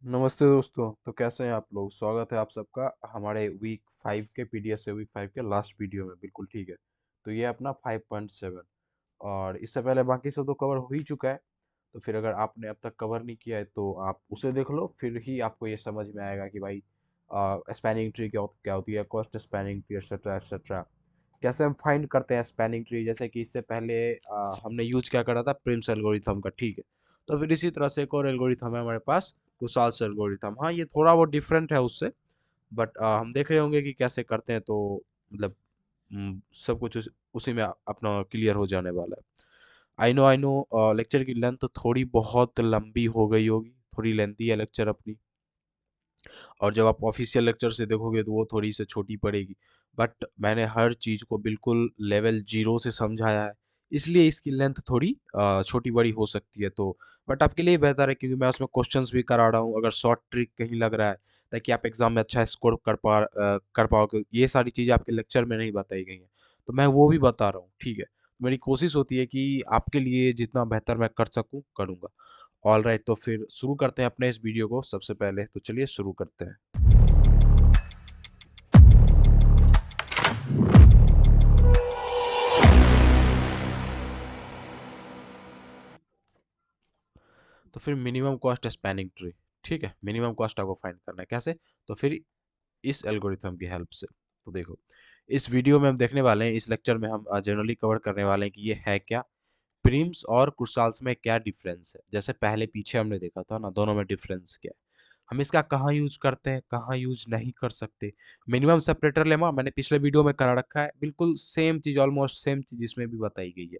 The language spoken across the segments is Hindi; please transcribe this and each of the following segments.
नमस्ते दोस्तों। तो कैसे हैं आप लोग? स्वागत है आप सबका हमारे वीक 5 के पीडीएस से वीक 5 के लास्ट वीडियो में। बिल्कुल ठीक है। तो ये अपना 5.7 और इससे पहले बाकी सब तो कवर हो ही चुका है। तो फिर अगर आपने अब तक कवर नहीं किया है तो आप उसे देख लो, फिर ही आपको ये समझ में आएगा कि भाई स्पैनिंग ट्री क्या होती है, cost spanning tree etcetera etcetera. कैसे हम फाइंड करते हैं स्पैनिंग ट्री, जैसे कि इससे पहले हमने यूज क्या करा था, प्रिम्स एल्गोरिथम का। ठीक है। तो फिर इसी तरह से एक और एल्गोरिथम है हमारे पास, कुसाल्स एल्गोरिथम। हाँ, ये थोड़ा वो डिफरेंट है उससे, बट हम देख रहे होंगे कि कैसे करते हैं। तो मतलब सब कुछ उसी में अपना क्लियर हो जाने वाला है। आई नो लेक्चर की लेंथ थोड़ी बहुत लंबी हो गई होगी, थोड़ी लेंथी है लेक्चर अपनी। और जब आप ऑफिशियल लेक्चर से देखोगे तो वो थोड़ी सी छोटी पड़ेगी। बट मैंने हर चीज़ को बिल्कुल लेवल जीरो से समझाया है, इसलिए इसकी लेंथ थोड़ी छोटी बड़ी हो सकती है। तो बट आपके लिए बेहतर है, क्योंकि मैं उसमें क्वेश्चंस भी करा रहा हूँ, अगर शॉर्ट ट्रिक कहीं लग रहा है ताकि आप एग्जाम में अच्छा स्कोर कर पाओगे। ये सारी चीज़ें आपके लेक्चर में नहीं बताई गई हैं, तो मैं वो भी बता रहा हूँ। ठीक है। मेरी कोशिश होती है कि आपके लिए जितना बेहतर मैं कर सकूँ करूँगा। ऑल राइट, तो फिर शुरू करते हैं अपने इस वीडियो को। सबसे पहले तो चलिए शुरू करते हैं। तो फिर मिनिमम कॉस्ट स्पैनिंग ट्री। ठीक है, मिनिमम कॉस्ट आपको फाइंड करना है। कैसे? तो फिर इस एल्गोरिथम की हेल्प से। तो देखो, इस वीडियो में हम देखने वाले हैं, इस लेक्चर में हम जनरली कवर करने वाले हैं कि ये है क्या, प्रिम्स और कुर्साल्स में क्या डिफरेंस है। जैसे पहले पीछे हमने देखा था ना, दोनों में डिफरेंस क्या है, हम इसका कहाँ यूज करते हैं, कहाँ यूज नहीं कर सकते। मिनिमम सेपरेटर लेमा मैंने पिछले वीडियो में करा रखा है, बिल्कुल सेम चीज़, ऑलमोस्ट सेम चीज़ इसमें भी बताई गई है।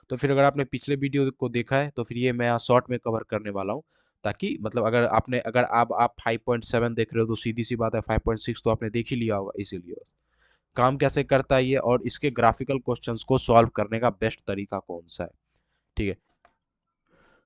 तो फिर अगर आपने पिछले वीडियो को देखा है तो फिर ये मैं शॉर्ट में कवर करने वाला हूँ, ताकि मतलब अगर आप 5.7 देख रहे हो तो सीधी सी बात है, 5.6 तो आपने देख ही लिया होगा। इसीलिए बस काम कैसे करता है ये, और इसके ग्राफिकल क्वेश्चंस को सॉल्व करने का बेस्ट तरीका कौन सा है। ठीक है।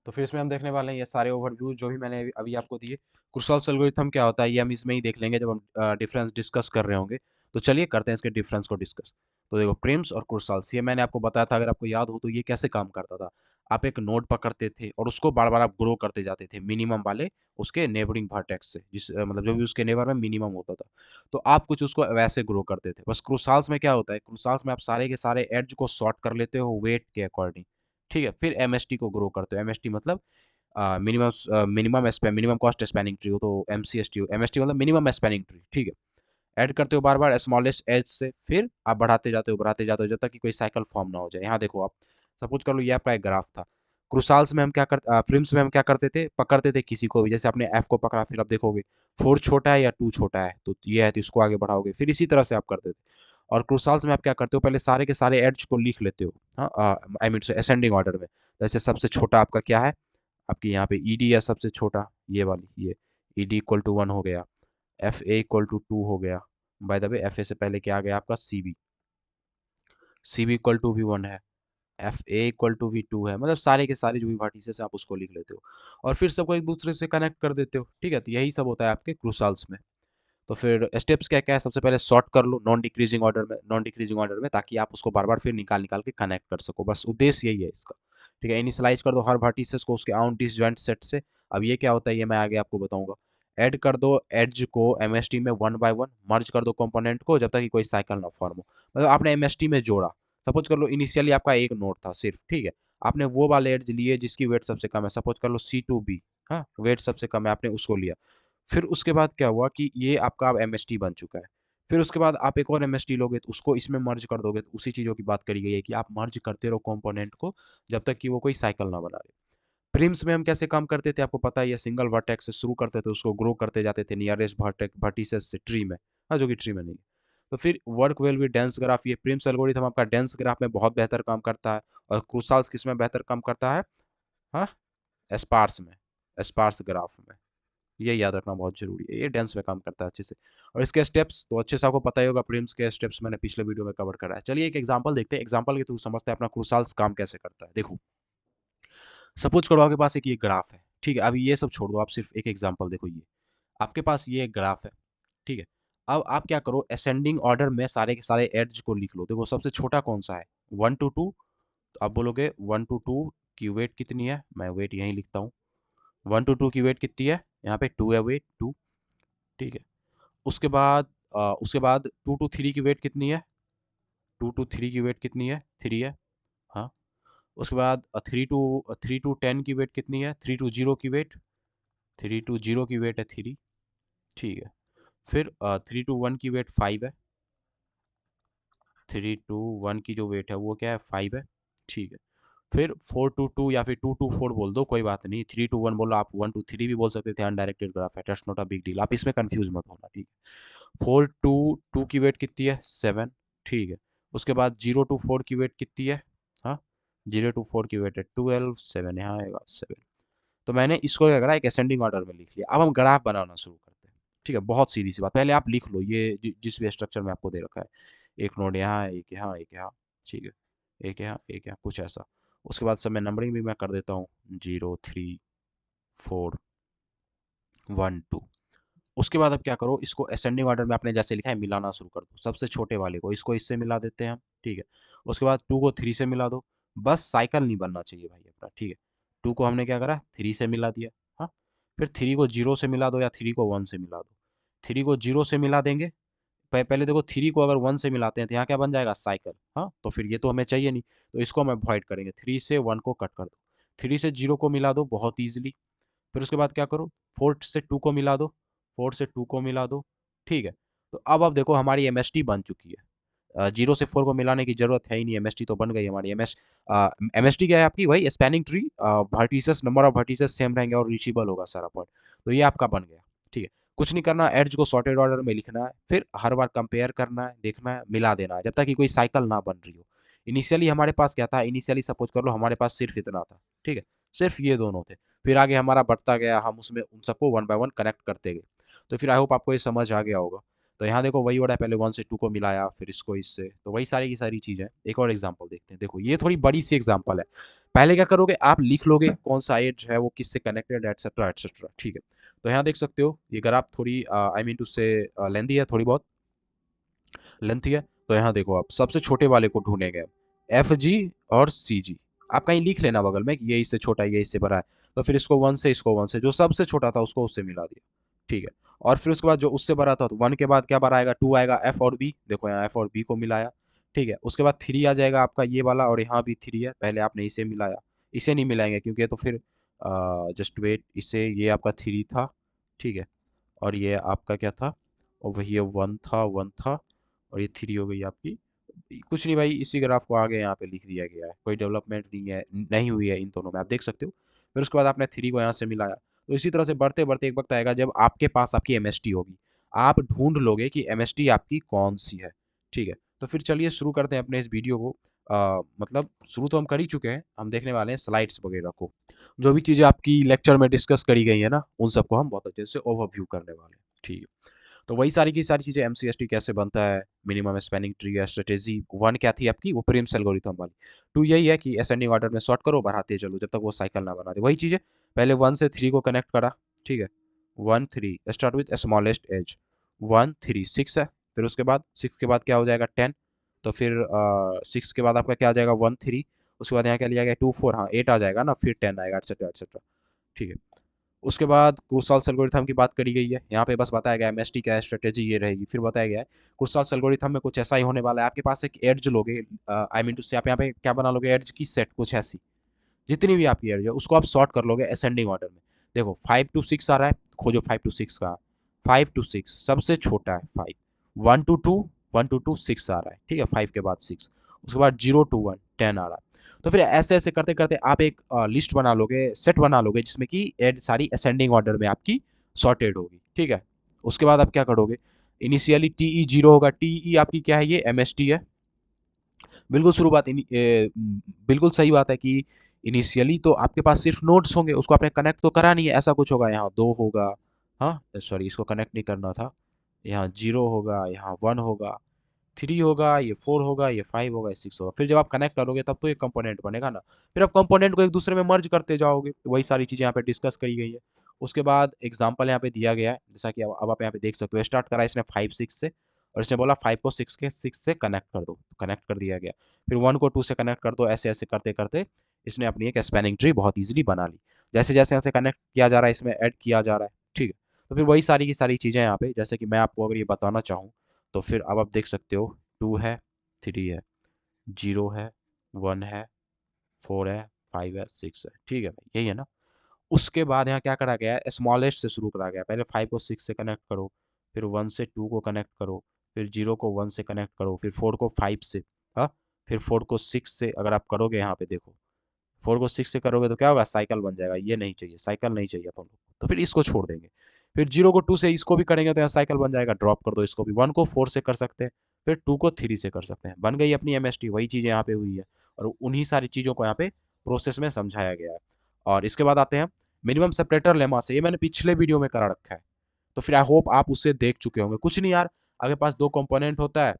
तो फिर इसमें हम देखने वाले हैं ये सारे ओवरव्यू जो भी मैंने अभी आपको दिए। क्रुसाल्स एल्गोरिथम क्या होता है ये हम इसमें ही देख लेंगे जब हम डिफरेंस डिस्कस कर रहे होंगे। तो चलिए करते हैं इसके डिफरेंस को डिस्कस। तो देखो, प्रिम्स और क्रुसाल्स ये मैंने आपको बताया था, अगर आपको याद हो तो ये कैसे काम करता था। आप एक नोड पकड़ते थे और उसको बार बार आप ग्रो करते जाते थे मिनिमम वाले उसके नेबरिंग वर्टेक्स से, मतलब जो भी उसके नेबर में मिनिमम होता था। तो आप कुछ उसको वैसे ग्रो करते थे। बस क्रुसाल्स में क्या होता है, क्रुसाल्स में आप सारे के सारे एड्ज को सॉर्ट कर लेते हो वेट के अकॉर्डिंग। ठीक है। फिर एमएसटी को ग्रो करते हो। एमएसटी मतलब मिनिमम कॉस्ट स्पैनिंग ट्री हो, तो एमसीएसटी हो। एमएसटी मतलब मिनिमम स्पैनिंग ट्री। ठीक है। ऐड करते हो बार बार स्मॉलेस्ट एज से, फिर आप बढ़ाते जाते हो जब तक कि कोई साइकिल फॉर्म ना हो जाए। यहाँ देखो, आप सपोज कर लो ये आपका एक ग्राफ था। क्रुसाल्स में हम क्या करते, फ्रिम्स में हम क्या करते थे, पकड़ते थे किसी को भी, जैसे आपने एफ को पकड़ा, फिर आप देखोगे 4 छोटा है या 2 छोटा है, तो ये है तो इसको आगे बढ़ाओगे, फिर इसी तरह से आप करते थे। और क्रुसाल्स में आप क्या करते हो, पहले सारे के सारे एड्ज को लिख लेते हो। हाँ, आई मीन असेंडिंग ऑर्डर में। जैसे सबसे छोटा आपका क्या है, आपकी यहाँ पे ईडी है सबसे छोटा, ये वाली, ये ईडी इक्वल टू 1 हो गया, एफ ए इक्वल टू 2 हो गया। By the way F A से पहले क्या आ गया आपका, C B. C B equal to भी 1 है, एफ ए इक्वल टू भी 2 है। मतलब सारे के सारे जो भी वर्टिसेस आप उसको लिख लेते हो और फिर सबको एक दूसरे से कनेक्ट कर देते हो। ठीक है। तो यही सब होता है आपके क्रूसाल्स में। तो फिर स्टेप्स क्या क्या है, सबसे पहले सॉर्ट कर लो नॉन डिक्रीजिंग ऑर्डर में, ताकि आप उसको बार बार फिर निकाल निकाल के कनेक्ट कर सको। बस उद्देश्य यही है इसका। ठीक है। इनिशियलाइज कर दो हर वर्टिसेस को उसके आउट डिसजॉइंट सेट से। अब ये क्या होता है ये मैं आगे आपको बताऊंगा। ऐड कर दो एड्ज को एमएसटी में 1 बाय 1, मर्ज कर दो कंपोनेंट को जब तक कि कोई साइकिल ना फॉर्म हो। मतलब आपने एमएसटी में जोड़ा। सपोज कर लो इनिशियली आपका एक नोड था सिर्फ। ठीक है। आपने वो वाले एड्ज लिए जिसकी वेट सबसे कम है, सपोज कर लो C2B। हाँ, वेट सबसे कम है, आपने उसको लिया। फिर उसके बाद क्या हुआ कि ये आपका अब एमएसटी बन चुका है। फिर उसके बाद आप एक और एमएसटी लोगे तो उसको इसमें मर्ज कर दोगे। तो उसी चीज़ों की बात करी गई है कि आप मर्ज करते रहो कंपोनेंट को जब तक कि वो कोई साइकिल ना बना ले। प्रिम्स में हम कैसे काम करते थे आपको पता ही है, सिंगल वर्टेक्स से शुरू करते थे, उसको ग्रो करते जाते थे नियरेस्ट वर्टिसेस से ट्री में। हाँ, जो कि ट्री में नहीं है। तो फिर work well with dense graph, ये प्रिम्स एल्गोरिथम आपका डेंस ग्राफ में बहुत बेहतर काम करता है। और क्रूसाल्स किस में बेहतर काम करता है? हाँ, स्पार्स में, स्पार्स ग्राफ में। ये याद रखना बहुत जरूरी है, ये डेंस में काम करता है अच्छे से। और इसके स्टेप्स तो अच्छे से आपको पता ही होगा, प्रिम्स के स्टेप्स मैंने पिछले वीडियो में कवर करा है। चलिए एक एग्जांपल देखते हैं, एग्जांपल के थ्रू समझते हैं अपना क्रूसाल्स काम कैसे करता है। देखो, सपोज करो आपके पास एक ये ग्राफ है। ठीक है। अभी ये सब छोड़ दो, आप सिर्फ एक एग्जांपल देखो। ये आपके पास ये एक ग्राफ है। ठीक है। अब आप क्या करो, असेंडिंग ऑर्डर में सारे के सारे एड्ज को लिख लो। देखो सबसे छोटा कौन सा है, 1 to 2। तो आप बोलोगे 1 to 2 की वेट कितनी है, मैं वेट यहीं लिखता हूँ। 1 to 2 की वेट कितनी है, यहाँ पे 2 है वेट 2, ठीक है। उसके बाद 2 टू 3 की वेट कितनी है, 2 टू 3 की वेट कितनी है, 3 है, हाँ। उसके बाद 3 टू 10 की वेट कितनी है, 3 टू 0 की वेट, 3 टू 0 की वेट है 3, ठीक है। फिर 3 टू 1 की वेट 5 है, 3 टू 1 की जो वेट है वो क्या है 5 है, ठीक है। फिर 4 टू 2 या फिर 2 टू 4 बोल दो, कोई बात नहीं। 3 टू 1 बोलो, आप 1 टू 3 भी बोल सकते थे, अनडायरेक्टेड ग्राफ है, that's not a big deal, आप इसमें कंफ्यूज मत होना, ठीक है। 4 टू 2 की वेट कितनी है 7, ठीक है। उसके बाद 0 टू 4 की वेट कितनी है, हाँ, 0 टू 4 की वेट है 12, 7 यहाँ आएगा 7। तो मैंने इसको क्या करा, एक असेंडिंग ऑर्डर में लिख लिया। अब हम ग्राफ बनाना शुरू करते हैं, ठीक है। बहुत सीधी सी बात, पहले आप लिख लो ये जिस भी स्ट्रक्चर में आपको दे रखा है, एक नोड यहाँ है, एक यहाँ, एक यहाँ, ठीक है, एक यहाँ, एक यहाँ, कुछ ऐसा। उसके बाद सब मैं नंबरिंग भी मैं कर देता हूँ, 0 3 4 1 2। उसके बाद अब क्या करो, इसको असेंडिंग ऑर्डर में आपने जैसे लिखा है मिलाना शुरू कर दो। सबसे छोटे वाले को इसको इससे मिला देते हैं हम, ठीक है। उसके बाद 2 को 3 से मिला दो, बस साइकिल नहीं बनना चाहिए भाई अपना, ठीक है। 2 को हमने क्या करा 3 से मिला दिया, हाँ। फिर 3 को 0 से मिला दो या 3 को 1 से मिला दो। 3 को 0 से मिला देंगे, पहले देखो 3 को अगर 1 से मिलाते हैं तो यहाँ क्या बन जाएगा साइकिल, हाँ। तो फिर ये तो हमें चाहिए नहीं, तो इसको हम अवॉइड करेंगे। 3 से 1 को कट कर दो, 3 से 0 को मिला दो, बहुत ईजिली। फिर उसके बाद क्या करो, 4 से 2 को मिला दो, 4 से 2 को मिला दो, ठीक है। तो अब देखो हमारी एमएसटी बन चुकी है। 0 से 4 को मिलाने की जरूरत है ही नहीं, एमएसटी तो बन गई हमारी। एमएसटी क्या है आपकी, वही spanning tree, vertices, number of vertices same रहेंगे और रीचेबल होगा सारा पॉइंट। तो ये आपका बन गया, ठीक है। कुछ नहीं करना, एड्ज को सॉर्टेड ऑर्डर में लिखना है, फिर हर बार कंपेयर करना है, देखना है, मिला देना है, जब तक कि कोई साइकिल ना बन रही हो। इनिशियली हमारे पास क्या था, इनिशियली सपोज कर लो हमारे पास सिर्फ इतना था, ठीक है, सिर्फ ये दोनों थे। फिर आगे हमारा बढ़ता गया, हम उसमें उन सबको वन बाय वन कनेक्ट करते गए। तो फिर आई होप आपको ये समझ आ गया होगा। तो यहाँ देखो वही हो रहा है, पहले 1 से 2 को मिलाया, फिर इसको इससे, तो वही सारी की सारी चीज़ें। एक और एग्जांपल देखते हैं, देखो ये थोड़ी बड़ी सी एग्जांपल है। पहले क्या करोगे, आप लिख लोगे कौन सा एज है वो किससे कनेक्टेड, एटसेट्रा एटसेट्रा, ठीक है। तो यहाँ देख सकते हो ये ग्राफ थोड़ी आई मीन टू से लेंथी है, थोड़ी बहुत लेंथी है। तो यहाँ देखो आप सबसे छोटे वाले को ढूंढेंगे, एफ जी और सी जी। आप कहीं लिख लेना बगल में कि ये इससे छोटा है, ये इससे बड़ा है। तो फिर इसको 1 से, इसको 1 से, जो सबसे छोटा था उसको उससे मिला दिया, ठीक है। और फिर उसके बाद जो उससे बड़ा था, तो 1 के बाद क्या बड़ा आएगा, 2 आएगा, एफ और बी, देखो यहाँ एफ और बी को मिलाया, ठीक है। उसके बाद 3 आ जाएगा आपका ये वाला, और यहाँ भी 3 है, पहले आपने इसे मिलाया। इसे नहीं मिलाएंगे क्योंकि ये तो फिर जस्ट वेट, इसे, ये आपका 3 था, ठीक है। और ये आपका क्या था, और वही ये 1 था, 1 था, और ये 3 हो गई आपकी। कुछ नहीं भाई, इसी ग्राफ को आगे यहाँ पे लिख दिया गया है, कोई डेवलपमेंट नहीं है, नहीं हुई है इन दोनों में, आप देख सकते हो। फिर उसके बाद आपने 3 को यहाँ से मिलाया। तो इसी तरह से बढ़ते बढ़ते एक वक्त आएगा जब आपके पास आपकी एमएसटी होगी, आप ढूंढ लोगे कि एमएसटी आपकी कौन सी है, ठीक है। तो फिर चलिए शुरू करते हैं अपने इस वीडियो को। मतलब शुरू तो हम कर ही चुके हैं, हम देखने वाले हैं स्लाइड्स वगैरह को। जो भी चीज़ें आपकी लेक्चर में डिस्कस करी गई है ना, उन सबको हम बहुत अच्छे से ओवरव्यू करने वाले हैं, ठीक है। तो वही सारी की सारी चीज़ें, एमसीएसटी कैसे बनता है, मिनिमम स्पैनिंग ट्री है, स्ट्रेटेजी 1 क्या थी आपकी, वो प्रिम्स एल्गोरिथम वाली। 2 यही है कि असेंडिंग ऑर्डर में सॉर्ट करो, बढ़ाते चलो जब तक वो साइकिल ना बना दे। वही चीज़ है, पहले 1 से 3 को कनेक्ट करा, ठीक है। 1 3 स्टार्ट विथ स्मॉलेस्ट एज, 1 3 6 है। फिर उसके बाद 6 के बाद क्या हो जाएगा 10। तो फिर 6 के बाद आपका क्या आ जाएगा 1 3। उसके बाद यहाँ क्या लिया गया 2 4, हाँ 8 आ जाएगा ना, फिर 10 आएगा, एटसेट्रा एटसेट्रा, ठीक है। उसके बाद क्रुसाल्स एल्गोरिथम की बात करी गई है, यहाँ पे बस बताया गया है एमएसटी क्या है, स्ट्रेटेजी ये रहेगी। फिर बताया गया है क्रुसाल्स एल्गोरिथम में कुछ ऐसा ही होने वाला है, आपके पास एक एड्ज लोगे, आई मीन टू से आप यहाँ पे क्या बना लोगे, एड्ज की सेट कुछ ऐसी, जितनी भी आपकी एड्ज है उसको आप सॉर्ट कर लोगे असेंडिंग ऑर्डर में। देखो 5 टू 6 आ रहा है, खोजो 5 टू 6 का। 5 टू 6 सबसे छोटा है 5। 1 टू 2, 1 टू 2 6 आ रहा है, ठीक है, 5 के बाद 6। उसके बाद 0 टू 1 10 आ रहा है। तो फिर ऐसे ऐसे करते करते आप एक लिस्ट बना लोगे, सेट बना लोगे, जिसमें कि एड सारी असेंडिंग ऑर्डर में आपकी सॉर्टेड होगी, ठीक है। उसके बाद आप क्या करोगे, इनिशियली टीई 0 होगा, टीई आपकी क्या है, ये एमएसटी है। बिल्कुल शुरुआत बिल्कुल सही बात है कि इनिशियली तो आपके पास सिर्फ नोड्स होंगे, उसको आपने कनेक्ट तो करा नहीं है, ऐसा कुछ होगा, यहाँ 2 होगा, हाँ सॉरी इसको कनेक्ट नहीं करना था, यहाँ 0 होगा, यहाँ 1 होगा, 3 होगा, ये 4 होगा, ये 5 होगा, ये 6 होगा। फिर जब आप कनेक्ट करोगे तब तो एक कंपोनेंट बनेगा ना, फिर आप कंपोनेंट को एक दूसरे में मर्ज करते जाओगे। तो वही सारी चीज़ें यहाँ पे डिस्कस करी गई है। उसके बाद एग्जाम्पल यहाँ पे दिया गया है, जैसा कि अब आप यहाँ पे देख सकते हो, स्टार्ट करा इसने 5 6 से, और इसने बोला 5 को 6 से कनेक्ट कर दो, तो कनेक्ट कर दिया गया। फिर 1 को 2 से कनेक्ट कर दो, ऐसे ऐसे करते करते इसने अपनी एक स्पैनिंग ट्री बहुत ईजिली बना ली। जैसे जैसे यहाँ से कनेक्ट किया जा रहा है, इसमें ऐड किया जा रहा है, ठीक है। तो फिर वही सारी की सारी चीज़ें यहाँ पे, जैसे कि मैं आपको अगर ये बताना चाहूँ तो फिर अब आप देख सकते हो 2 है, 3 है, 0 है, 1 है, 4 है, 5 है, 6 है, ठीक है भाई, यही है ना। उसके बाद यहाँ क्या करा गया है, स्मॉलेस्ट से शुरू करा गया है। पहले 5 को 6 से कनेक्ट करो, फिर 1 से 2 को कनेक्ट करो, फिर 0 को 1 से कनेक्ट करो, फिर 4 को 5 से, हाँ, फिर 4 को 6 से अगर आप करोगे यहाँ पे देखो, 4 को 6 से करोगे तो क्या होगा, साइकिल बन जाएगा। ये नहीं चाहिए, साइकिल नहीं चाहिए अपन को, तो फिर इसको छोड़ देंगे। फिर 0 को 2 से इसको भी करेंगे तो यहाँ साइकिल बन जाएगा, ड्रॉप कर दो इसको भी। 1 को 4 से कर सकते हैं, फिर 2 को 3 से कर सकते हैं, बन गई अपनी एमएसटी। वही चीज़ यहाँ पे हुई है और उन्हीं सारी चीज़ों को यहाँ पे प्रोसेस में समझाया गया है। और इसके बाद आते हैं मिनिमम सेपरेटर लेमा से, ये मैंने पिछले वीडियो में करा रखा है, तो फिर आई होप आप उसे देख चुके होंगे। कुछ नहीं यार, आपके पास दो कंपोनेंट होता है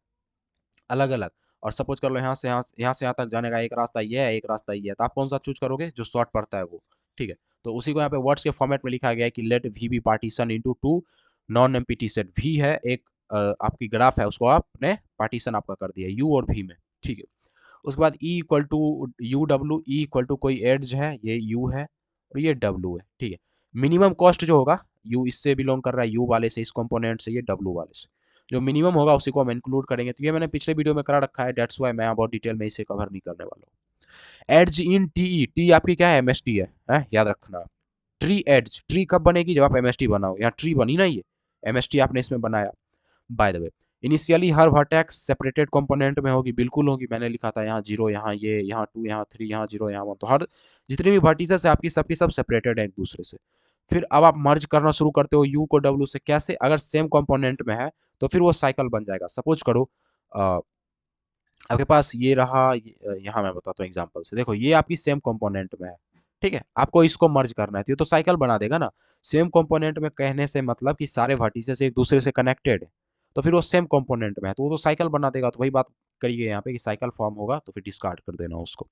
अलग अलग, और सपोज कर लो यहाँ से यहाँ तक जाने का एक रास्ता ये है, एक रास्ता ये है, तो आप कौन सा चूज करोगे, जो शॉर्ट पड़ता है वो, ठीक है। तो उसी को यहाँ पे वर्ड्स के फॉर्मेट में लिखा गया है कि let V be partition into two non empty set. V है एक आपकी ग्राफ है, उसको आपने पार्टीशन आपका कर दिया यू और वी में, ठीक है। उसके बाद E equal to U W, E equal to कोई एड्ज है, ये यू है और ये डब्ल्यू है, ठीक है। मिनिमम कॉस्ट जो होगा, यू इससे बिलोंग कर रहा है, यू वाले से, इस कंपोनेंट से, ये डब्ल्यू वाले से, जो मिनिमम होगा उसी को हम इंक्लूड करेंगे। तो ये मैंने पिछले वीडियो में करा रखा है, डेट्स वाई मैं बहुत डिटेल में इसे कवर नहीं करने वाला हूँ। एड्ज इन टीई, टी आपकी क्या है, एमएसटी है, याद रखना। ट्री एड्ज, ट्री कब बनेगी, जब आप एमएसटी बनाओ। यहाँ ट्री बनी ना, ये एमएसटी आपने इसमें बनाया। Bye the way, initially her vertex separated component में होगी, बिल्कुल होगी। मैंने लिखा था यहाँ 0, यहाँ ये, यहाँ 2, यहाँ 3, यहाँ 0, यहाँ 1, तो हर जितने भी वर्टिसेस है आपकी सबकी सब सेपरेटेड है एक दूसरे से। फिर अब आप मर्ज करना शुरू करते हो यू को डब्ल्यू से, कैसे, अगर सेम कंपोनेंट में है तो फिर वो साइकिल बन जाएगा। सपोज करो आपके पास ये रहा, यहाँ मैं बताता हूँ एग्जांपल से, देखो ये आपकी सेम कंपोनेंट में है, ठीक है, आपको इसको मर्ज करना है तो साइकिल बना देगा ना। सेम कंपोनेंट में कहने से मतलब कि सारे वर्टिसेस एक दूसरे से कनेक्टेड है, तो फिर वो सेम कंपोनेंट में है तो वो तो साइकिल बना देगा। तो वही बात करिए यहाँ पे कि साइकिल फॉर्म होगा तो फिर डिस्कार्ड कर देना उसको।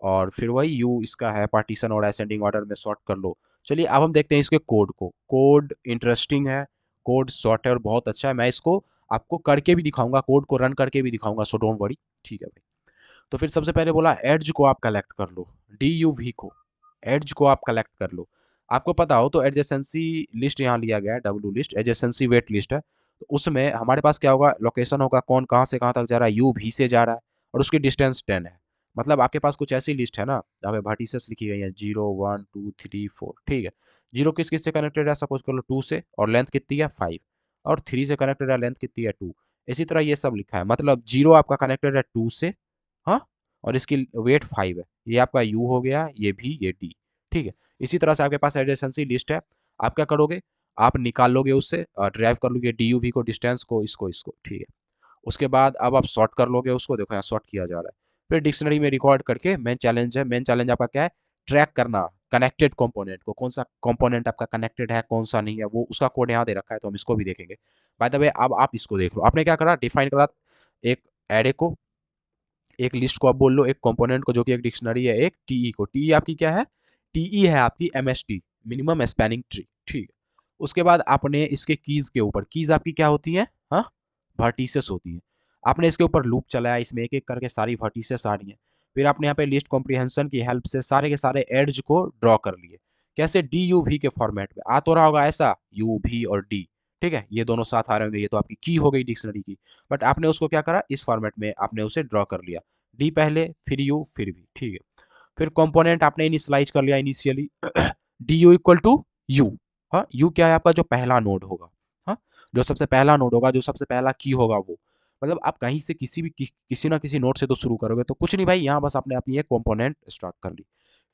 और फिर वही यू इसका है पार्टीशन और असेंडिंग ऑर्डर में सॉर्ट कर लो। चलिए अब हम देखते हैं इसके कोड को। कोड इंटरेस्टिंग है, कोड शॉर्ट है और बहुत अच्छा है। मैं इसको आपको करके भी दिखाऊंगा, कोड को रन करके भी दिखाऊंगा, सो डोंट वरी, ठीक है भाई। तो फिर सबसे पहले बोला एड्ज को आप कलेक्ट कर लो, डी यू वी को, एड्ज को आप कलेक्ट कर लो। आपको पता हो तो एडजेसेंसी लिस्ट यहाँ लिया गया है, W list, adjacency weight list है। तो उसमें हमारे पास क्या होगा, लोकेशन होगा, कौन कहाँ से कहाँ तक जा रहा है, यू भी से जा रहा है और उसकी डिस्टेंस 10 है। मतलब आपके पास कुछ ऐसी लिस्ट है ना जहाँ पे वर्टिसेस लिखी गई है 0 1 2 3 4, ठीक है। 0 किस किस से कनेक्टेड है, सपोज कर लो 2 से, और लेंथ कितनी है 5, और 3 से कनेक्टेड है, लेंथ कितनी है 2। इसी तरह ये सब लिखा है, मतलब 0 आपका कनेक्टेड है 2 से, हाँ, और इसकी वेट 5 है। ये आपका यू हो गया, ये भी, ये डी, ठीक है। इसी तरह से आपके पास एडजेसेंसी लिस्ट है। आप क्या करोगे, आप निकाल लोगे उससे, ड्राइव कर लोगे डी यू वी को, डिस्टेंस को, इसको, ठीक है। उसके बाद अब आप सॉर्ट कर लोगे उसको, देखो यहाँ सॉर्ट किया जा रहा है। फिर डिक्शनरी में रिकॉर्ड करके मेन चैलेंज है, मेन चैलेंज आपका क्या है, ट्रैक करना कनेक्टेड कंपोनेंट को, कौन सा कंपोनेंट आपका कनेक्टेड है कौन सा नहीं है, वो उसका कोड यहाँ दे रखा है, तो हम इसको भी देखेंगे। बाय द वे अब आप इसको देख लो, आपने क्या करा, डिफाइन करा एक एरे को, एक लिस्ट को आप बोल लो, एक कंपोनेंट को जो कि एक डिक्शनरी है, एक टीई को। टीई आपकी क्या है, टीई है आपकी एमएसटी, मिनिमम स्पैनिंग ट्री, ठीक है। उसके बाद आपने इसके कीज के ऊपर, कीज आपकी क्या होती है, हाँ, वर्टिसेस होती है। आपने इसके ऊपर लूप चलाया, इसमें एक एक करके सारी वर्टिसेस आ रही हैं। फिर आपने यहाँ पे लिस्ट कॉम्प्रिहेंशन की हेल्प से सारे के सारे एड्ज को ड्रॉ कर लिए, कैसे, डी यू वी के फॉर्मेट में आ तो रहा होगा ऐसा, यू वी और डी, ठीक है, ये दोनों साथ आ रहे होंगे, ये तो आपकी की हो गई डिक्शनरी की। बट आपने उसको क्या करा, इस फॉर्मेट में आपने उसे ड्रॉ कर लिया, डी पहले, फिर यू, फिर वी, ठीक है। फिर कंपोनेंट आपने इनिशियलाइज कर लिया initially, D U equal to U, हाँ, यू क्या है आपका, जो पहला नोड होगा, हाँ, जो सबसे पहला नोड होगा, जो सबसे पहला की होगा वो। मतलब आप कहीं से किसी भी किसी ना किसी नोड से तो शुरू करोगे, तो कुछ नहीं भाई, यहाँ बस आपने अपनी एक कंपोनेंट स्टार्ट कर ली।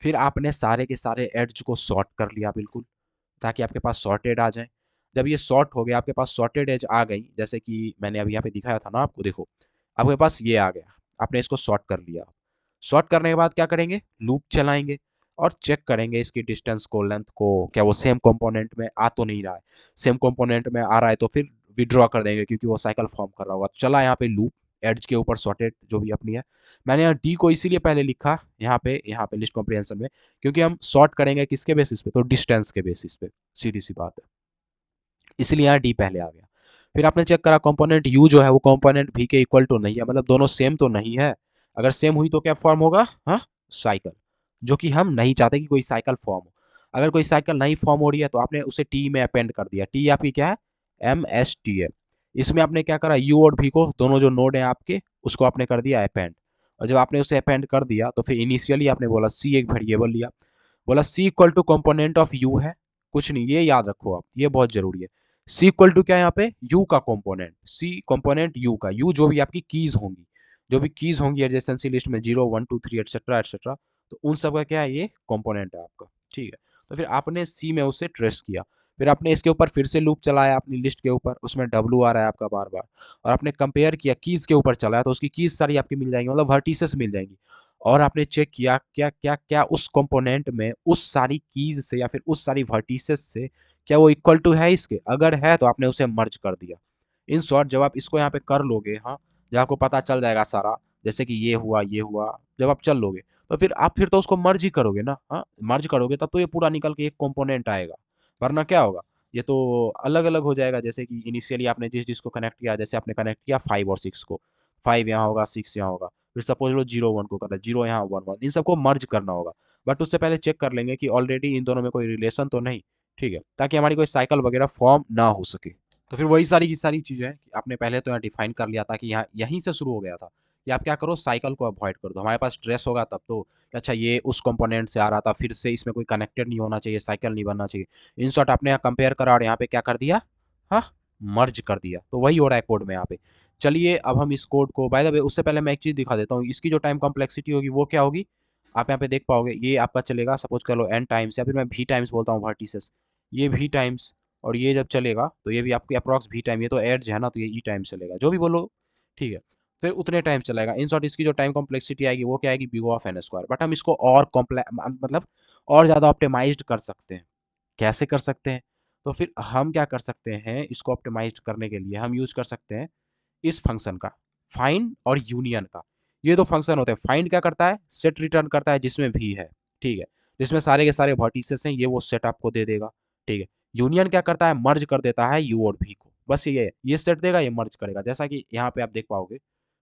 फिर आपने सारे के सारे एड्ज को सॉर्ट कर लिया बिल्कुल, ताकि आपके पास सॉर्टेड आ जाए। जब ये सॉर्ट हो गया, आपके पास सॉर्टेड एज आ गई, जैसे कि मैंने अभी यहाँ पे दिखाया था ना आपको, देखो आपके पास ये आ गया, आपने इसको सॉर्ट कर लिया। सॉर्ट करने के बाद क्या करेंगे, लूप चलाएंगे और चेक करेंगे इसकी डिस्टेंस को, लेंथ को, क्या वो सेम कंपोनेंट में आ तो नहीं रहा है। सेम कंपोनेंट में आ रहा है तो फिर विड्रॉ कर देंगे, क्योंकि वो साइकिल फॉर्म कर रहा होगा। चला यहाँ पे लूप, एड्ज के ऊपर सॉर्टेड जो भी अपनी है। मैंने यहाँ डी को इसीलिए पहले लिखा यहाँ पे लिस्ट कॉम्प्रिहेंशन में, क्योंकि हम सॉर्ट करेंगे किसके बेसिस पे, तो डिस्टेंस के बेसिस पे, सीधी सी बात है, इसलिए यहाँ डी पहले आ गया। फिर आपने चेक करा कंपोनेंट यू जो है वो कंपोनेंट भी के इक्वल टू नहीं है, मतलब दोनों सेम तो नहीं है। अगर सेम हुई तो क्या फॉर्म होगा, हाँ, साइकिल, जो कि हम नहीं चाहते कि कोई साइकिल फॉर्म हो। अगर कोई साइकिल नहीं फॉर्म हो रही है तो आपने उसे टी में अपेंड कर दिया। टी आपकी क्या है, MST है। इसमें आपने क्या करा, यू और भी को, दोनों जो नोड हैं आपके, उसको आपने कर दिया अपेंड। और जब आपने उसे अपेंड कर दिया तो फिर इनिशियली आपने बोला सी, एक वेरिएबल लिया, बोला C equal to component of u है, कुछ नहीं, ये याद रखो आप, ये बहुत जरूरी है। सी इक्वल टू क्या है यहाँ पे, यू का कंपोनेंट, सी कंपोनेंट यू का, यू जो भी आपकी कीज होंगी, जो भी कीज होंगी एडजेसेंसी लिस्ट में 0 1 2 3 एटसेट्रा एटसेट्रा, तो उन सब का क्या है, ये कंपोनेंट है आपका, ठीक है। तो फिर आपने सी में उसे ट्रेस किया, फिर आपने इसके ऊपर फिर से लूप चलाया अपनी लिस्ट के ऊपर, उसमें डब्लू आ रहा है आपका बार बार, और आपने कंपेयर किया कीज के ऊपर चलाया तो उसकी कीज सारी आपकी मिल जाएंगी, मतलब वर्टिसेस मिल जाएंगी। और आपने चेक किया क्या क्या क्या उस कंपोनेंट में उस सारी कीज से या फिर उस सारी वर्टिसेस से क्या वो इक्वल टू है इसके, अगर है तो आपने उसे मर्ज कर दिया। इन शॉर्ट जब आप इसको यहाँ पे कर लोगे, हाँ, जब आपको पता चल जाएगा सारा, जैसे कि ये हुआ, जब आप चल लोगे तो फिर आप फिर तो उसको मर्ज ही करोगे ना, हाँ, मर्ज करोगे तब तो ये पूरा निकल के एक कंपोनेंट आएगा, वरना क्या होगा, ये तो अलग अलग हो जाएगा। जैसे कि इनिशियली आपने जिस जिसको कनेक्ट किया, जैसे आपने कनेक्ट किया 5 और 6 को, 5 यहाँ होगा 6 यहाँ होगा, फिर सपोज लो 0 1 को करना, 0 यहाँ 1 1, इन सबको मर्ज करना होगा। बट उससे पहले चेक कर लेंगे कि ऑलरेडी इन दोनों में कोई रिलेशन तो नहीं, ठीक है, ताकि हमारी कोई साइकिल वगैरह फॉर्म ना हो सके। तो फिर वही सारी की सारी चीज़ें हैं कि आपने पहले तो यहाँ डिफाइन कर लिया था कि यहाँ यहीं से शुरू हो गया था कि आप क्या करो, साइकिल को अवॉइड कर दो। हमारे पास ट्रेस होगा तब तो अच्छा ये उस कंपोनेंट से आ रहा था, फिर से इसमें कोई कनेक्टेड नहीं होना चाहिए, साइकिल नहीं बनना चाहिए। इन शॉर्ट आपने यहाँ कंपेयर करा और यहाँ पे क्या कर दिया, हाँ, मर्ज कर दिया। तो वही हो रहा है कोड में यहाँ पे। चलिए अब हम इस कोड को, बाय द वे उससे पहले मैं एक चीज़ दिखा देता हूँ, इसकी जो टाइम कॉम्प्लेक्सिटी होगी वो क्या होगी, आप यहाँ पे देख पाओगे, ये आपका चलेगा सपोज कर लो n टाइम्स, या फिर मैं v टाइम्स बोलता हूँ वर्टिसेस, ये v टाइम्स, और ये जब चलेगा तो ये भी आपकी अप्रॉक्स v टाइम, ये तो एड्स है ना, तो ये e टाइम चलेगा, जो भी बोलो, ठीक है, फिर उतने टाइम चलेगा। इन शॉर्ट इसकी जो टाइम कॉम्प्लेक्सिटी आएगी वो क्या आएगी, B of N square. But हम इसको और मतलब और ज़्यादा ऑप्टिमाइज्ड कर सकते हैं। कैसे कर सकते हैं, तो फिर हम क्या कर सकते हैं, इसको ऑप्टिमाइज्ड करने के लिए हम यूज कर सकते हैं इस फंक्शन का, फाइंड और यूनियन का। ये दो फंक्शन होते हैं। फाइंड क्या करता है, सेट रिटर्न करता है जिसमें भी है, ठीक है, जिसमें सारे के सारे वर्टिसेस हैं, ये वो सेट आपको दे देगा, ठीक है। यूनियन क्या करता है, मर्ज कर देता है यू और भी को, बस ये सेट देगा, ये मर्ज करेगा। जैसा कि यहाँ पे आप देख पाओगे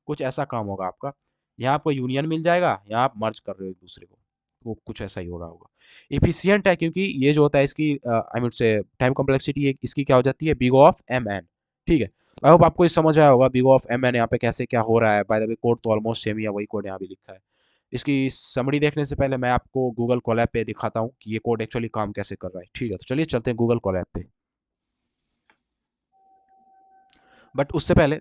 कुछ ऐसा काम होगा आपका, यहाँ आपको यूनियन मिल जाएगा, यहाँ आप मर्ज कर रहे हो एक दूसरे को, वो कुछ ऐसा ही हो रहा होगा। इफिशियंट है क्योंकि ये जो होता है इसकी आई मीन से टाइम कॉम्प्लेक्सिटी इसकी क्या हो जाती है, बिग ऑफ एम एन, ठीक है। आई होप आपको ये समझ आया होगा बिग ऑफ एम एन यहाँ पे कैसे क्या हो रहा है। बाय द वे कोड तो ऑलमोस्ट सेम ही है, वही कोड यहाँ भी लिखा है। इसकी समरी देखने से पहले मैं आपको गूगल कोलैब पे दिखाता हूँ कि ये कोड एक्चुअली काम कैसे कर रहा है, ठीक है। तो चलिए चलते हैं गूगल कोलैब पे। बट उससे पहले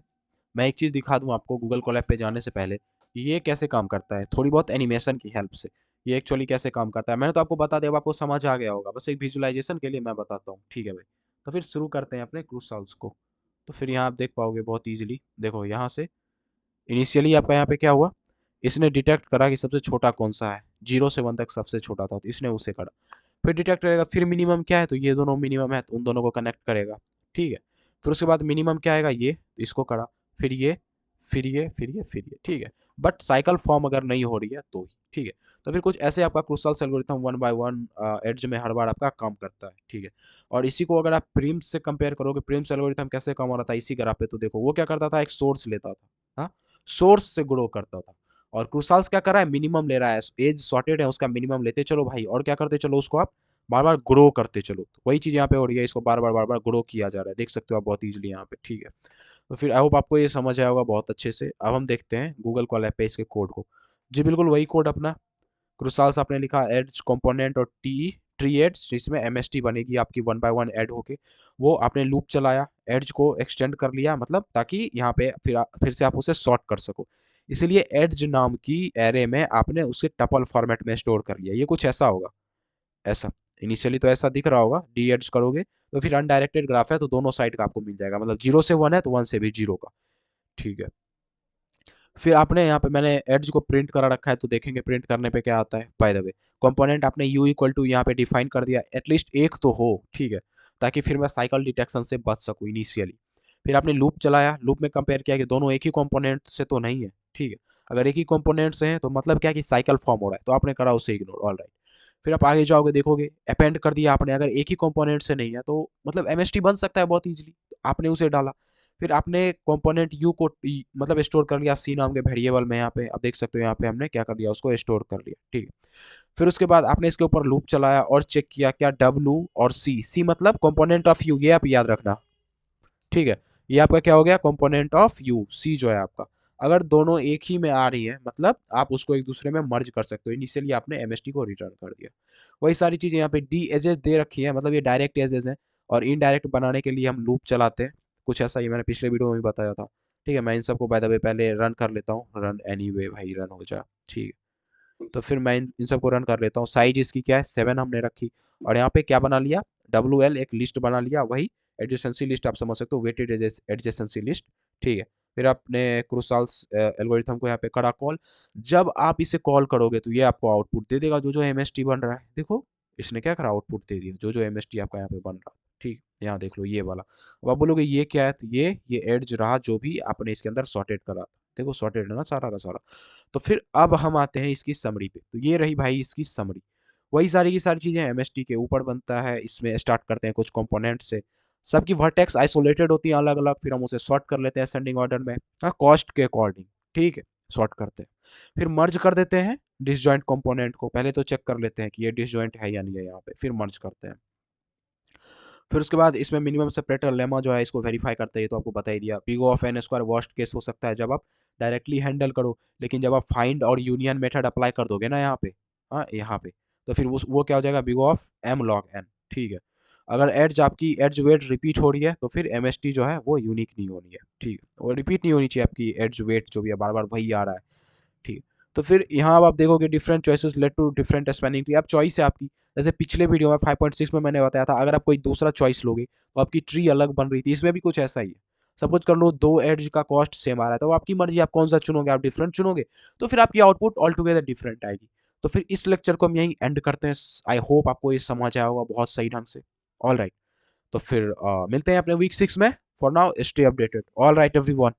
मैं एक चीज़ दिखा दूँ आपको, गूगल कोलैब पे जाने से पहले ये कैसे काम करता है, थोड़ी बहुत एनिमेशन की हेल्प से ये एक्चुअली कैसे काम करता है। मैंने तो आपको बता दिया, अब आपको समझ आ गया होगा, बस एक विजुअलाइजेशन के लिए मैं बताता हूँ, ठीक है भाई। तो फिर शुरू करते हैं अपने क्रूसल्स को। तो फिर यहाँ आप देख पाओगे बहुत ईजिली, देखो यहाँ से इनिशियली आपका यहाँ पे क्या हुआ, इसने डिटेक्ट करा कि सबसे छोटा कौन सा है, 0 से 1 तक सबसे छोटा था, तो इसने उसे करा। फिर डिटेक्ट करेगा फिर मिनिमम क्या है, तो ये दोनों मिनिमम है तो उन दोनों को कनेक्ट करेगा, ठीक है। फिर उसके बाद मिनिमम क्या आएगा, ये, तो इसको करा, फिर ये, फिर ये, फिर ये, फिर ये, ठीक है। बट साइकिल फॉर्म अगर नहीं हो रही है तो ही, ठीक है। तो फिर कुछ ऐसे आपका क्रूसल एल्गोरिथम 1 बाय 1 एड्ज में हर बार आपका काम करता है, ठीक है। और इसी को अगर आप प्रिम्स से कंपेयर करोगे, प्रिम्स एल्गोरिथम कैसे काम हो रहा था इसी ग्राफ पे, तो देखो वो क्या करता था, एक सोर्स लेता था, हाँ, सोर्स से ग्रो करता था। और क्रूसाल्स क्या कर रहा है, मिनिमम ले रहा है, एज सॉर्टेड है उसका मिनिमम लेते चलो भाई, और क्या करते चलो उसको आप बार बार ग्रो करते चलो। तो वही चीज़ यहाँ पे हो रही है, इसको बार बार ग्रो किया जा रहा है, देख सकते हो आप बहुत ईजिली यहाँ पे, ठीक है। तो फिर आई होप आपको ये समझ आया होगा बहुत अच्छे से। अब हम देखते हैं गूगल कोलैब पे इसके कोड को। जी बिल्कुल वही कोड अपना, क्रूसाल्स आपने लिखा एड्स कंपोनेंट और ट्री एड्स, जिसमें एमएसटी बनेगी आपकी 1 बाय 1 ऐड होके, वो आपने लूप चलाया, एड्ज को एक्सटेंड कर लिया, मतलब ताकि यहाँ पे फिर से आप उसे सॉर्ट कर सको। इसीलिए एड्ज नाम की एरे में आपने उसे टपल फॉर्मेट में स्टोर कर लिया। ये कुछ ऐसा होगा, ऐसा इनिशियली तो ऐसा दिख रहा होगा, डी एड्स करोगे तो फिर अनडायरेक्टेड ग्राफ है तो दोनों साइड का आपको मिल जाएगा, मतलब 0 से 1 है तो 1 से भी 0 का, ठीक है। फिर आपने यहाँ पे मैंने एड्ज को प्रिंट करा रखा है, तो देखेंगे प्रिंट करने पे क्या आता है। बाय द वे कंपोनेंट आपने यू इक्वल टू यहाँ पे डिफाइन कर दिया, एटलीस्ट एक तो हो, ठीक है, ताकि फिर मैं साइकिल डिटेक्शन से बच सकूँ इनिशियली। फिर आपने लूप चलाया, लूप में कंपेयर किया कि दोनों एक ही कंपोनेंट से तो नहीं है, ठीक है। अगर एक ही कंपोनेंट से हैं तो मतलब क्या कि साइकिल फॉर्म हो रहा है, तो आपने करा उसे इग्नोर, ऑल राइट। फिर आप आगे जाओगे, देखोगे अपेंड कर दिया आपने, अगर एक ही कंपोनेंट से नहीं है तो मतलब एमएसटी बन सकता है बहुत ईजिली, तो आपने उसे डाला। फिर आपने कंपोनेंट यू को मतलब स्टोर कर लिया सी नाम के वेरिएबल में, यहाँ पे आप देख सकते हो, यहाँ पे हमने क्या कर लिया, उसको स्टोर कर लिया, ठीक है। फिर उसके बाद आपने इसके ऊपर लूप चलाया और चेक किया क्या डब्लू और सी, सी मतलब कंपोनेंट ऑफ यू, ये आप याद रखना, ठीक है। ये आपका क्या हो गया, कंपोनेंट ऑफ यू, सी जो है आपका, अगर दोनों एक ही में आ रही है मतलब आप उसको एक दूसरे में मर्ज कर सकते हो। इनिशियली आपने एमएसटी को रिटर्न कर दिया। वही सारी चीजें यहाँ पे डी एजेस दे रखी है, मतलब ये डायरेक्ट एजेस हैं, और इनडायरेक्ट बनाने के लिए हम लूप चलाते हैं, कुछ ऐसा ही मैंने पिछले वीडियो में भी बताया था, ठीक है। मैं इन सबको बाय द वे पहले रन कर लेता हूँ, रन एनीवे भाई, रन हो जा, ठीक है। तो फिर मैं इन सबको रन कर लेता हूँ। साइज इसकी क्या है, 7 हमने रखी, और यहाँ पे क्या बना लिया, WL एक लिस्ट बना लिया, वही एडजेसेंसी लिस्ट आप समझ सकते हो, वेटेड एडजेसेंसी लिस्ट, ठीक है। फिर आपने क्रूसाल्स एल्गोरिथम को यहाँ पे करा कॉल। जब आप इसे कॉल करोगे तो ये आपको आउटपुट दे देगा, जो जो एमएसटी बन रहा है, देखो इसने क्या करा, आउटपुट दे दिया, जो जो एमएसटी आपका यहाँ पे बन रहा है, ठीक। यहाँ देख लो ये वाला। अब आप बोलोगे ये क्या है, तो ये एड्ज रहा जो भी आपने इसके अंदर सॉर्टेड करा, देखो सॉर्टेड है ना सारा का सारा। तो फिर अब हम आते हैं इसकी समरी पे, तो ये रही भाई इसकी समरी। वही सारी की सारी चीज़ें एमएसटी के ऊपर बनता है। इसमें स्टार्ट करते हैं कुछ कंपोनेंट से, सबकी वर्टेक्स आइसोलेटेड होती है अलग अलग, फिर हम उसे सॉर्ट कर लेते हैं असेंडिंग ऑर्डर में, हाँ कॉस्ट के अकॉर्डिंग, ठीक है, सॉर्ट करते हैं। फिर मर्ज कर देते हैं डिसजॉइंट कंपोनेंट को, पहले तो चेक कर लेते हैं कि ये डिसजॉइंट है या नहीं है यहाँ पे, फिर मर्ज करते हैं। फिर उसके बाद इसमें मिनिमम सेपरेटर लेमा जो है इसको वेरीफाई करते हैं, ये तो आपको बता ही दिया। Big of N square worst case हो सकता है जब आप डायरेक्टली हैंडल करो, लेकिन जब आप फाइंड और यूनियन मेथड अप्लाई कर दोगे ना यहाँ पे, हाँ यहाँ पे, तो फिर वो क्या हो जाएगा, big of M log N, ठीक है। अगर एड्ज आपकी एड्ज वेट रिपीट हो रही है तो फिर एमएसटी जो है वो यूनिक नहीं होनी है, ठीक है, वो रिपीट नहीं होनी चाहिए आपकी एड्ज वेट जो भी है, बार बार वही आ रहा है, ठीक। तो फिर यहाँ अब आप देखोगे different choices led to different spanning tree, अब चॉइस है आपकी, जैसे पिछले वीडियो में 5.6 में मैंने बताया था, अगर आप कोई दूसरा चॉइस लोगे तो आपकी ट्री अलग बन रही थी, इसमें भी कुछ ऐसा ही है। सपोज कर लो दो एड्ज का कॉस्ट सेम आ रहा है, तो आपकी मर्जी, आप कौन सा चुनोगे, आप डिफरेंट चुनोगे, तो फिर आपकी आउटपुट ऑल टुगेदर डिफरेंट आएगी। तो फिर इस लेक्चर को हम यहीं एंड करते हैं। आई होप आपको ये समझ आया होगा बहुत सही ढंग से। ऑल राइट, तो फिर मिलते हैं अपने वीक 6 में। For now stay updated. All right everyone.